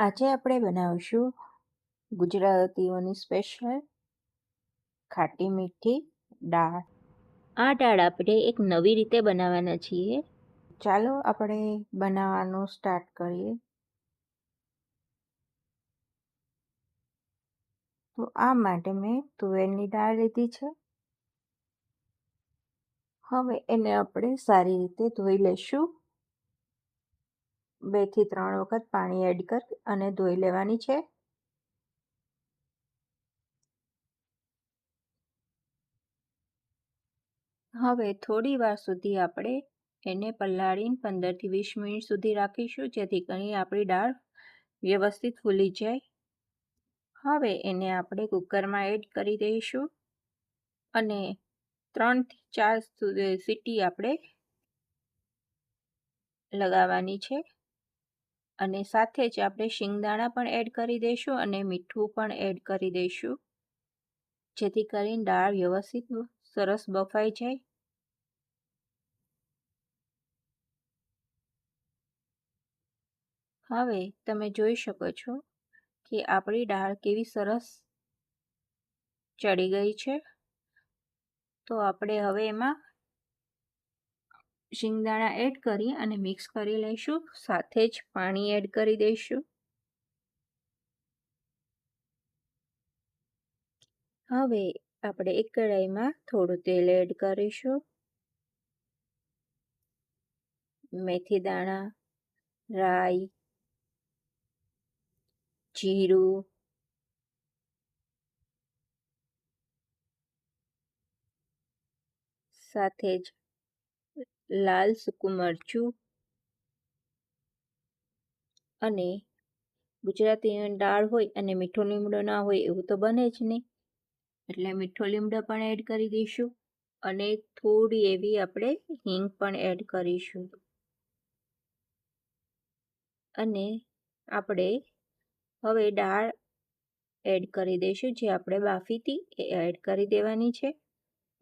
આજે આપણે બનાવીશું ગુજરાતીઓની સ્પેશિયલ ખાટી મીઠી દાળ. આ દાળ આપણે એક નવી રીતે બનાવવાના છીએ. ચાલો આપણે બનાવવાનું સ્ટાર્ટ કરીએ. તો આ માટે મેં તુવેરની દાળ લીધી છે. હવે એને આપણે સારી રીતે ધોઈ લઈશું. 2 થી 3 વખત પાણી એડ કરી અને ધોઈ લેવાની છે. હવે થોડી વાર સુધી આપણે એને પલાળીને 15 થી 20 મિનિટ સુધી રાખીશું, જેથી કરીને આપણી દાળ વ્યવસ્થિત ફૂલી જાય. હવે એને આપણે કુકરમાં એડ કરી દઈશું અને 3 થી 4 સીટી આપણે લગાવવાની છે. અને સાથે જ આપણે શિંગદાણા પણ એડ કરી દઈશું અને મીઠું પણ એડ કરી દઈશું, જેથી કરીને દાળ વ્યવસ્થિત સરસ બફાઈ જાય. હવે તમે જોઈ શકો છો કે આપણી દાળ કેવી સરસ ચડી ગઈ છે. તો આપણે હવે એમાં શિંગદાણા એડ કરી અને મિક્સ કરી લઈશું. સાથે જ પાણી એડ કરી દઈશું. હવે આપણે એક કઢાઈમાં થોડું તેલ એડ કરીશું. મેથી દાણા, રાઈ, જીરું, સાથે જ લાલ સૂકું મરચું અને ગુજરાતી દાળ હોય અને મીઠો લીમડો ના હોય એવું તો બને જ નહીં, એટલે મીઠો લીમડો પણ એડ કરી દઈશું અને થોડી એવી આપણે હિંગ પણ એડ કરીશું. અને આપણે હવે દાળ એડ કરી દઈશું, જે આપણે બાફી હતી એ એડ કરી દેવાની છે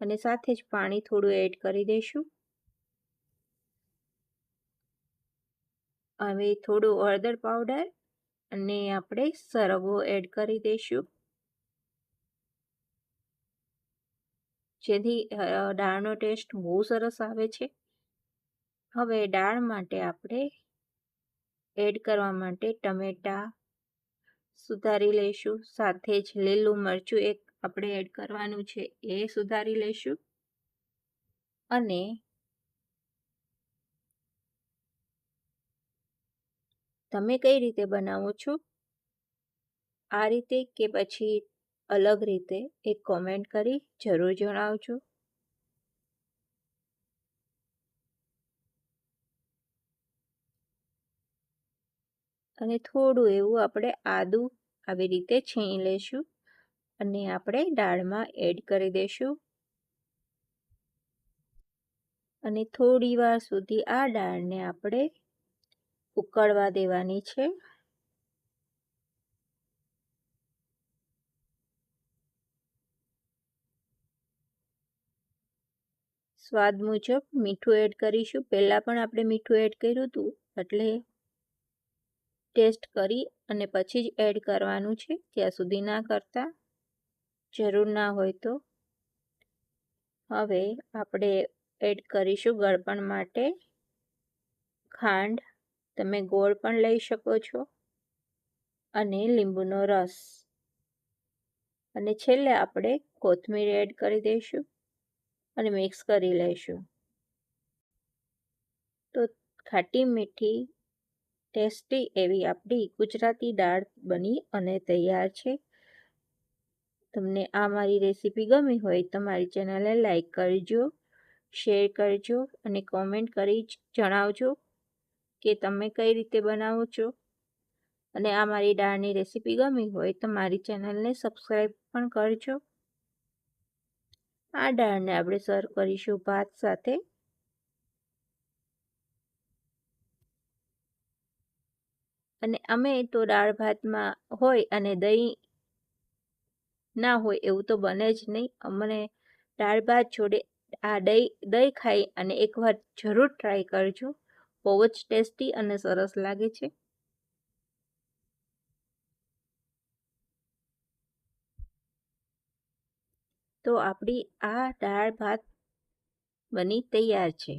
અને સાથે જ પાણી થોડું એડ કરી દઈશું. હવે થોડું હળદર પાવડર અને આપણે સરગવો એડ કરી દઈશું, જેથી દાળનો ટેસ્ટ બહુ સરસ આવે છે. હવે દાળ માટે આપણે એડ કરવા માટે ટમેટા સુધારી લઈશું. સાથે જ લીલું મરચું એક આપણે એડ કરવાનું છે, એ સુધારી લઈશું. અને તમે કઈ રીતે બનાવો છો, આ રીતે કે પછી અલગ રીતે, એક કોમેન્ટ કરી જરૂર જણાવજો. અને થોડું એવું આપણે આદું આવી રીતે છીણી લઈશું અને આપણે દાળમાં એડ કરી દઈશું. અને થોડી વાર સુધી આ દાળને આપણે ઉકળવા દેવાની છે. સ્વાદ મુજબ મીઠું એડ કરીશું. પહેલાં પણ આપણે મીઠું એડ કર્યું હતું, એટલે ટેસ્ટ કરી અને પછી જ એડ કરવાનું છે, ત્યાં સુધી ના કરતા, જરૂર ના હોય તો. હવે આપણે એડ કરીશું ગળપણ માટે ખાંડ, તમે ગોળ પણ લઈ શકો છો, અને લીંબુનો રસ. અને છેલ્લે આપણે કોથમીર એડ કરી દઈશું અને મિક્સ કરી લઈશું. તો ખાટી મીઠી ટેસ્ટી એવી આપણી ગુજરાતી દાળ બની અને તૈયાર છે. તમને આ મારી રેસીપી ગમી હોય તો મારી ચેનલને લાઈક કરજો, શેર કરજો અને કોમેન્ટ કરી જણાવજો કે તમે કઈ રીતે બનાવો છો. અને આ મારી દાળની રેસીપી ગમી હોય તો મારી ચેનલને સબસ્ક્રાઈબ પણ કરજો. આ દાળને આપણે સર્વ કરીશું ભાત સાથે. અને અમે તો દાળ ભાતમાં હોય અને દહીં ના હોય એવું તો બને જ નહીં. અમને દાળ ભાત જોડે આ દહીં ખાઈ અને એકવાર જરૂર ટ્રાય કરજો, બહુ જ ટેસ્ટી અને સરસ લાગે છે. તો આપણી આ દાળ ભાત બની તૈયાર છે.